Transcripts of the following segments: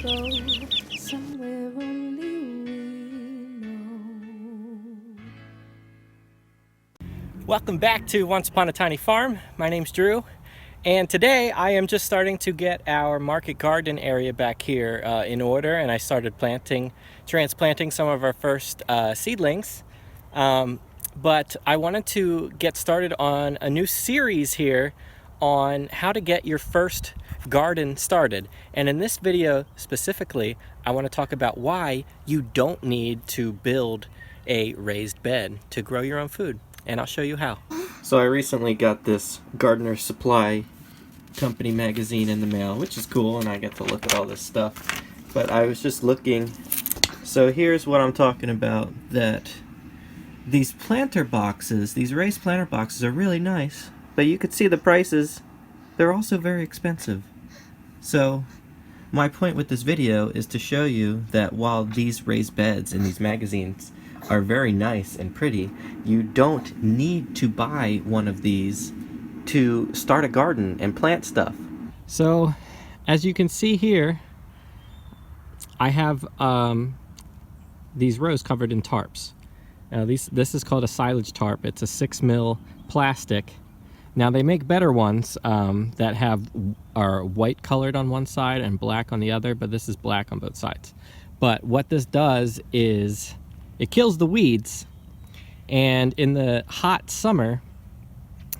go somewhere only we know. Welcome back to Once Upon a Tiny Farm. My name's Drew, and today I am just starting to get our market garden area back here in order, and I started transplanting some of our first seedlings. But I wanted to get started on a new series here on how to get your first garden started. And in this video specifically, I want to talk about why you don't need to build a raised bed to grow your own food. And I'll show you how. So I recently got this Gardener Supply Company magazine in the mail, which is cool, and I get to look at all this stuff. But I was just looking, so here's what I'm talking about, that these planter boxes, these raised planter boxes are really nice, but you could see the prices, they're also very expensive. So my point with this video is to show you that while these raised beds in these magazines are very nice and pretty, you don't need to buy one of these to start a garden and plant stuff. So as you can see here, I have these rows covered in tarps. Now this is called a silage tarp. It's a 6mm plastic. Now they make better ones that are white colored on one side and black on the other, but this is black on both sides. But what this does is it kills the weeds, and in the hot summer,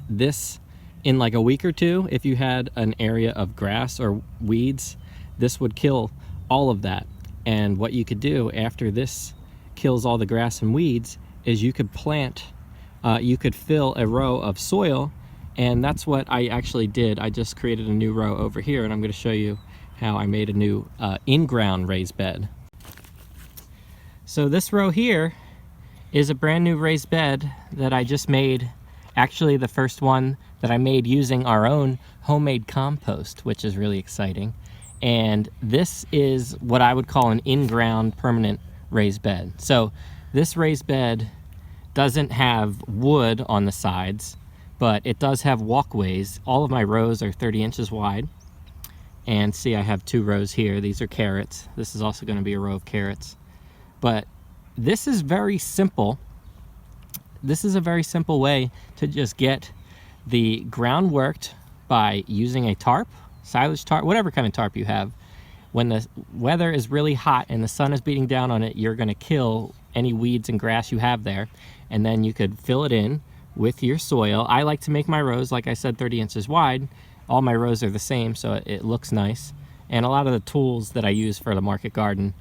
this, in like a week or two, if you had an area of grass or weeds, this would kill all of that. And what you could do after this kills all the grass and weeds is you could plant, you could fill a row of soil. And that's what I actually did. I just created a new row over here, and I'm going to show you how I made a new in-ground raised bed. So this row here is a brand new raised bed that I just made. Actually, the first one that I made using our own homemade compost, which is really exciting. And this is what I would call an in-ground permanent raised bed. So this raised bed doesn't have wood on the sides, but it does have walkways. All of my rows are 30 inches wide. And see, I have 2 rows here. These are carrots. This is also going to be a row of carrots. But this is very simple. This is a very simple way to just get the ground worked by using a tarp, silage tarp, whatever kind of tarp you have. When the weather is really hot and the sun is beating down on it, you're going to kill any weeds and grass you have there. And then you could fill it in with your soil. I like to make my rows, like I said, 30 inches wide. All my rows are the same, so it looks nice. And a lot of the tools that I use for the market garden,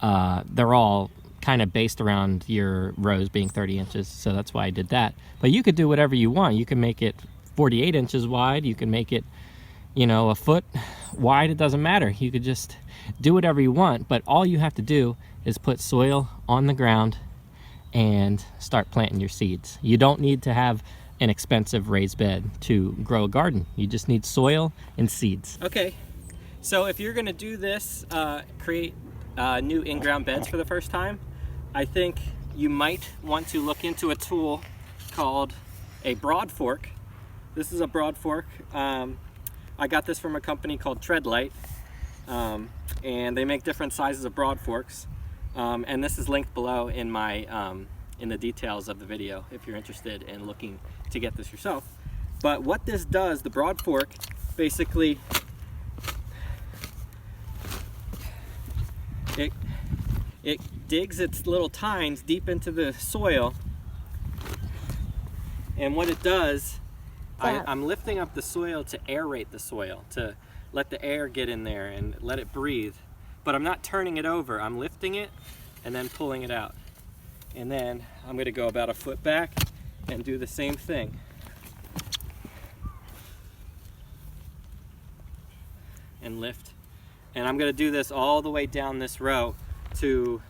they're all kind of based around your rows being 30 inches, so that's why I did that. But you could do whatever you want. You can make it 48 inches wide. You can make it, a foot wide. It doesn't matter. You could just do whatever you want, but all you have to do is put soil on the ground and start planting your seeds. You don't need to have an expensive raised bed to grow a garden. You just need soil and seeds. Okay, so if you're gonna do this, create new in-ground beds for the first time, I think you might want to look into a tool called a broad fork. This is a broad fork. I got this from a company called Treadlight, and they make different sizes of broad forks. And this is linked below in my in the details of the video if you're interested in looking to get this yourself. But what this does, the broad fork, basically it digs its little tines deep into the soil, and what it does, I'm lifting up the soil to aerate the soil, to let the air get in there and let it breathe. But I'm not turning it over. I'm lifting it and then pulling it out. And then I'm going to go about a foot back and do the same thing. And lift. And I'm going to do this all the way down this row to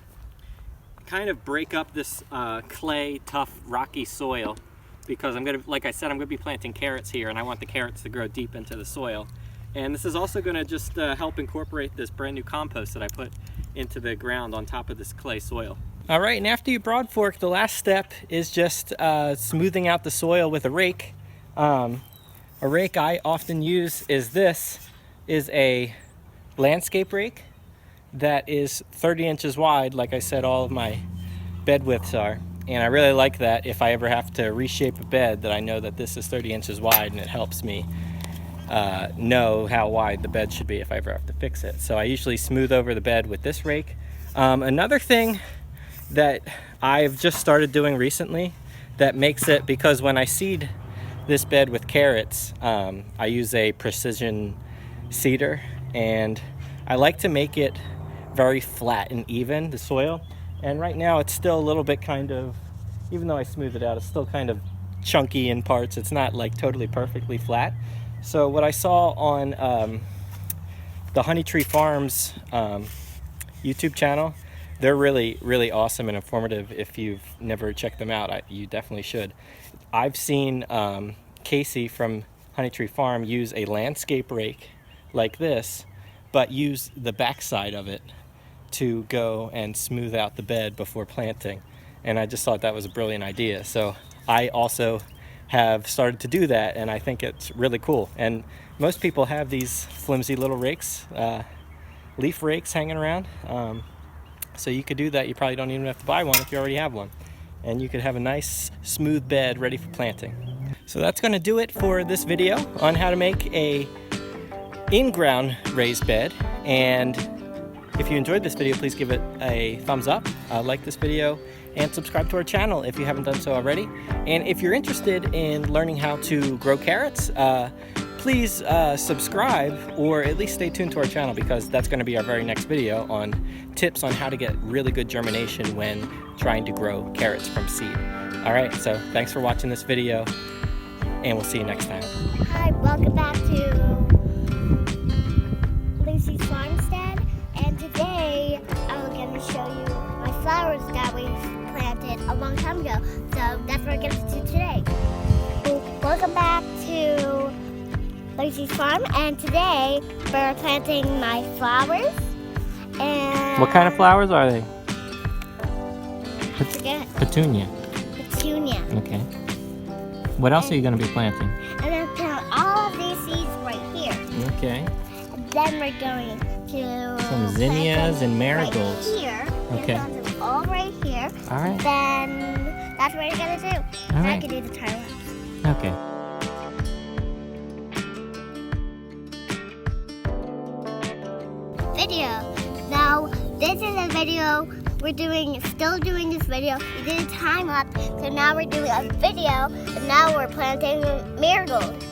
kind of break up this clay, tough, rocky soil, because I'm going to, like I said, I'm going to be planting carrots here, and I want the carrots to grow deep into the soil. And this is also going to just help incorporate this brand new compost that I put into the ground on top of this clay soil. All right, and after you broad fork, the last step is just smoothing out the soil with a rake. A rake I often use is a landscape rake. that is 30 inches wide, like I said all of my bed widths are. And I really like that if I ever have to reshape a bed, that I know that this is 30 inches wide, and it helps me know how wide the bed should be if I ever have to fix it. So I usually smooth over the bed with this rake. Another thing that I've just started doing recently that makes it, because when I seed this bed with carrots, I use a precision seeder, and I like to make it very flat and even, the soil. And right now it's still a little bit kind of, even though I smooth it out, it's still kind of chunky in parts. It's not like totally perfectly flat. So what I saw on the Honey Tree Farms YouTube channel, they're really, really awesome and informative. If you've never checked them out, you definitely should. I've seen Casey from Honey Tree Farm use a landscape rake like this, but use the backside of it to go and smooth out the bed before planting. And I just thought that was a brilliant idea. So I also have started to do that, and I think it's really cool. And most people have these flimsy little rakes, leaf rakes hanging around. So you could do that. You probably don't even have to buy one if you already have one. And you could have a nice smooth bed ready for planting. So that's going to do it for this video on how to make a in-ground raised bed. And if you enjoyed this video, please give it a thumbs up, like this video, and subscribe to our channel if you haven't done so already. And if you're interested in learning how to grow carrots, please subscribe, or at least stay tuned to our channel, because that's going to be our very next video on tips on how to get really good germination when trying to grow carrots from seed. Alright, so thanks for watching this video, and we'll see you next time. Hi, welcome back to Lucy's Farmstead, and today I'm going to show you my flowers that we planted a long time ago. So that's what we're going to do today. Welcome back to Lucy's Farm, and today we're planting my flowers. And What kind of flowers are they? I forget. Petunia. Petunia. Okay. What else are you going to be planting? And then plant all of these seeds right here. Okay. And then we're going to Some zinnias and marigolds. Right here. Okay. We're going to plant them all right here. All right. Then that's what we're gonna do. All I right. can do the time lapse. Okay. Video. Now this is a video still doing this video. We did a time lapse, so now we're doing a video, and now we're planting marigolds.